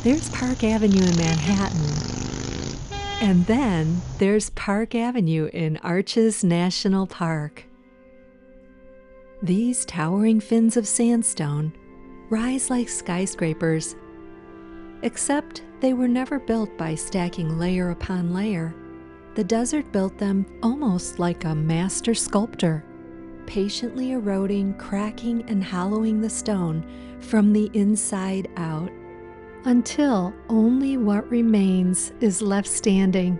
There's Park Avenue in Manhattan, and then there's Park Avenue in Arches National Park. These towering fins of sandstone rise like skyscrapers, except they were never built by stacking layer upon layer. The desert built them almost like a master sculptor, patiently eroding, cracking, and hollowing the stone from the inside out, until only what remains is left standing.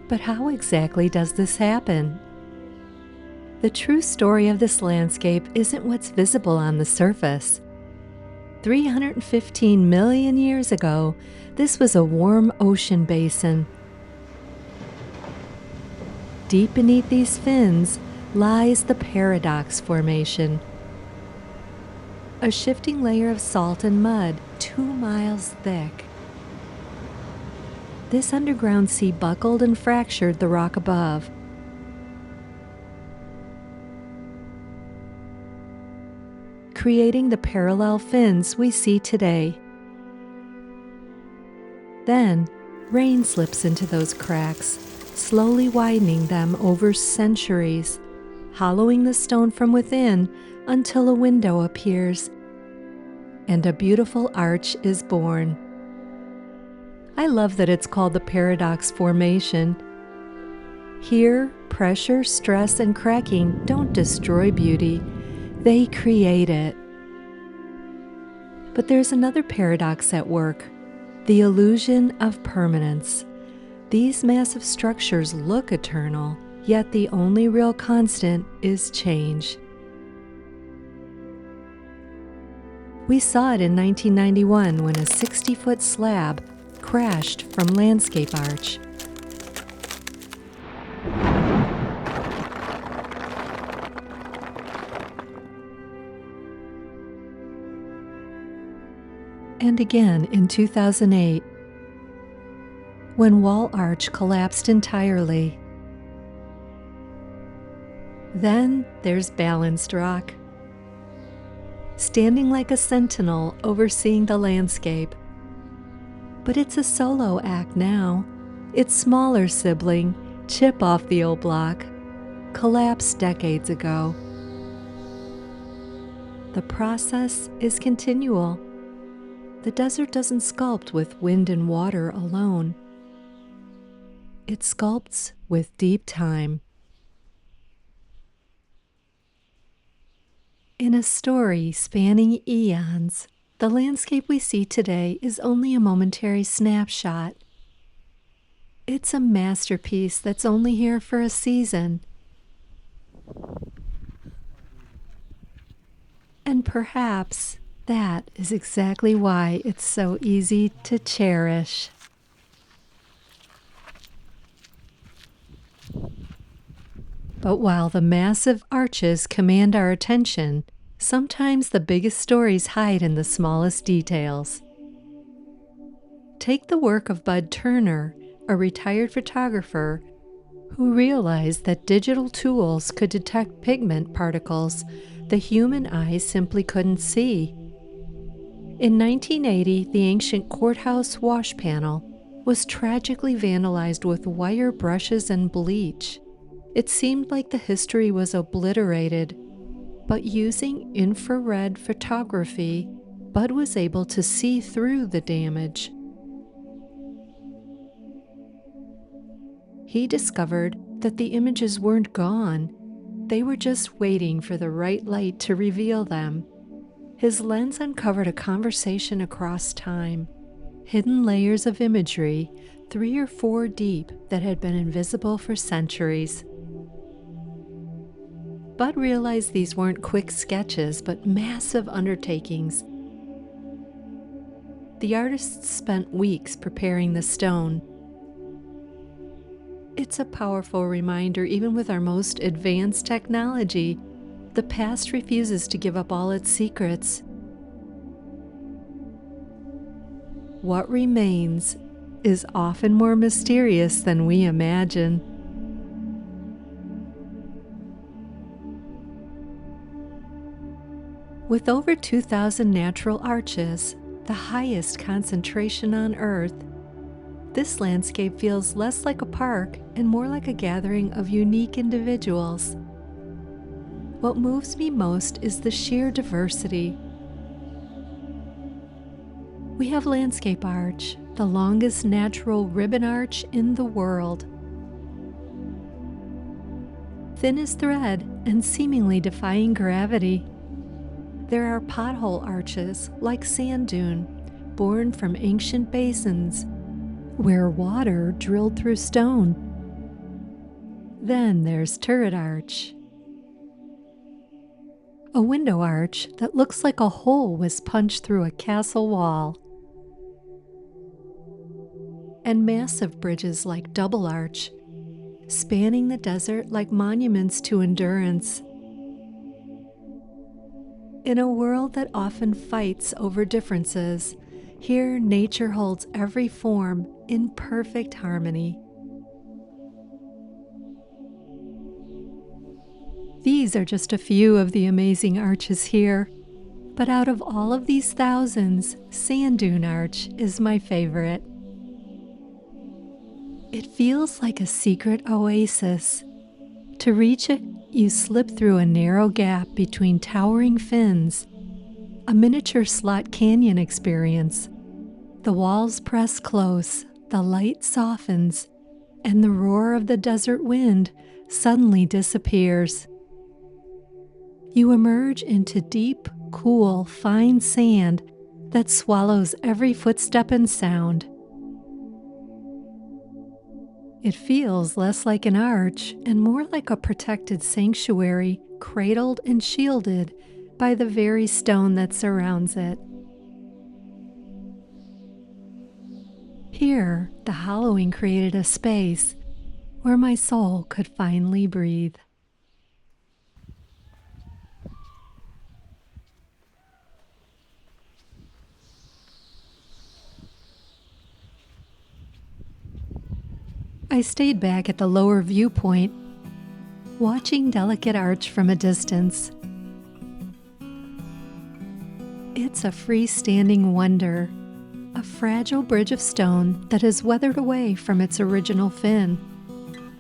But how exactly does this happen? The true story of this landscape isn't what's visible on the surface. 315 million years ago, this was a warm ocean basin. Deep beneath these fins lies the Paradox Formation, a shifting layer of salt and mud 2 miles thick. This underground sea buckled and fractured the rock above. Creating the parallel fins we see today. Then, rain slips into those cracks, slowly widening them over centuries, hollowing the stone from within until a window appears, and a beautiful arch is born. I love that it's called the Paradox Formation. Here, pressure, stress, and cracking don't destroy beauty, they create it. But there's another paradox at work, the illusion of permanence. These massive structures look eternal, yet the only real constant is change. We saw it in 1991 when a 60-foot slab crashed from Landscape Arch. And again in 2008, when Wall Arch collapsed entirely. Then there's Balanced Rock, standing like a sentinel overseeing the landscape. But it's a solo act now. Its smaller sibling, Chip off the old block, collapsed decades ago. The process is continual. The desert doesn't sculpt with wind and water alone. It sculpts with deep time. In a story spanning eons, the landscape we see today is only a momentary snapshot. It's a masterpiece that's only here for a season. And perhaps that is exactly why it's so easy to cherish. But while the massive arches command our attention, sometimes the biggest stories hide in the smallest details. Take the work of Bud Turner, a retired photographer who realized that digital tools could detect pigment particles the human eye simply couldn't see. In 1980, the ancient courthouse wash panel was tragically vandalized with wire brushes and bleach. It seemed like the history was obliterated, but using infrared photography, Bud was able to see through the damage. He discovered that the images weren't gone. They were just waiting for the right light to reveal them. His lens uncovered a conversation across time, hidden layers of imagery, 3 or 4 deep, that had been invisible for centuries. Bud realized these weren't quick sketches, but massive undertakings. The artists spent weeks preparing the stone. It's a powerful reminder, even with our most advanced technology, the past refuses to give up all its secrets. What remains is often more mysterious than we imagine. With over 2,000 natural arches, the highest concentration on Earth, this landscape feels less like a park and more like a gathering of unique individuals. What moves me most is the sheer diversity. We have Landscape Arch, the longest natural ribbon arch in the world. Thin as thread and seemingly defying gravity. There are pothole arches like Sand Dune, born from ancient basins, where water drilled through stone. Then there's Turret Arch, a window arch that looks like a hole was punched through a castle wall. And massive bridges like Double Arch, spanning the desert like monuments to endurance. In a world that often fights over differences, here nature holds every form in perfect harmony. These are just a few of the amazing arches here, but out of all of these thousands, Sand Dune Arch is my favorite. It feels like a secret oasis. To reach it, you slip through a narrow gap between towering fins, a miniature slot canyon experience. The walls press close, the light softens, and the roar of the desert wind suddenly disappears. You emerge into deep, cool, fine sand that swallows every footstep and sound. It feels less like an arch and more like a protected sanctuary, cradled and shielded by the very stone that surrounds it. Here, the hollowing created a space where my soul could finally breathe. I stayed back at the lower viewpoint, watching delicate arch from a distance. It's a freestanding wonder, a fragile bridge of stone that has weathered away from its original fin.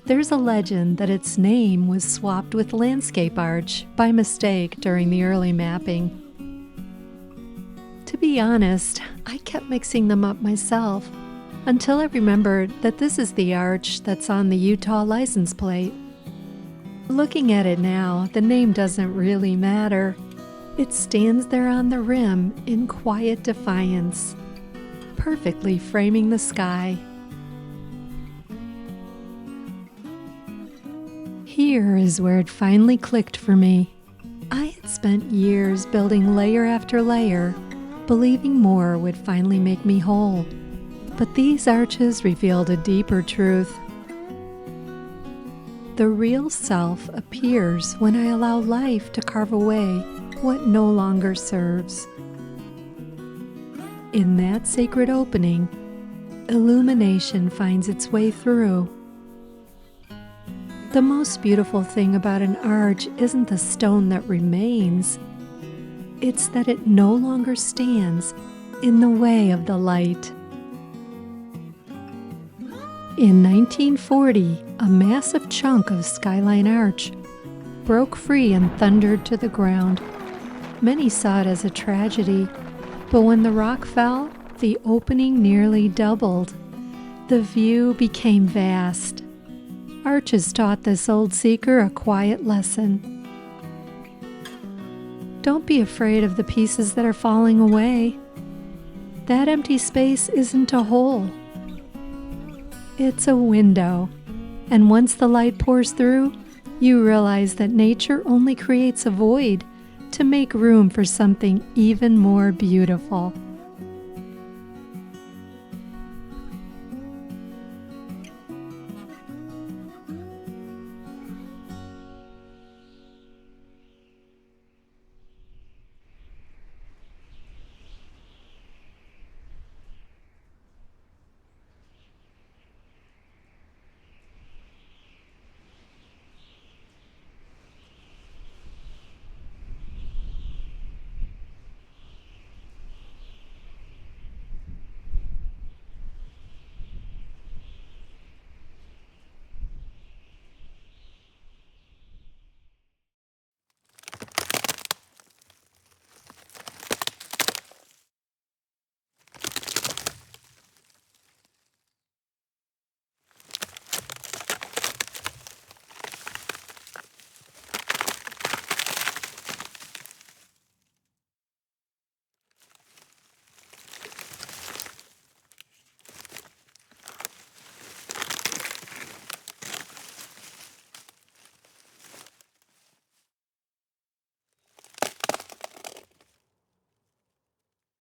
There's a legend that its name was swapped with Landscape Arch by mistake during the early mapping. To be honest, I kept mixing them up myself, until I remembered that this is the arch that's on the Utah license plate. Looking at it now, the name doesn't really matter. It stands there on the rim in quiet defiance, perfectly framing the sky. Here is where it finally clicked for me. I had spent years building layer after layer, believing more would finally make me whole. But these arches revealed a deeper truth. The real self appears when I allow life to carve away what no longer serves. In that sacred opening, illumination finds its way through. The most beautiful thing about an arch isn't the stone that remains, it's that it no longer stands in the way of the light. In 1940, a massive chunk of Skyline Arch broke free and thundered to the ground. Many saw it as a tragedy, but when the rock fell, the opening nearly doubled. The view became vast. Arches taught this old seeker a quiet lesson. Don't be afraid of the pieces that are falling away. That empty space isn't a hole. It's a window, and once the light pours through, you realize that nature only creates a void to make room for something even more beautiful.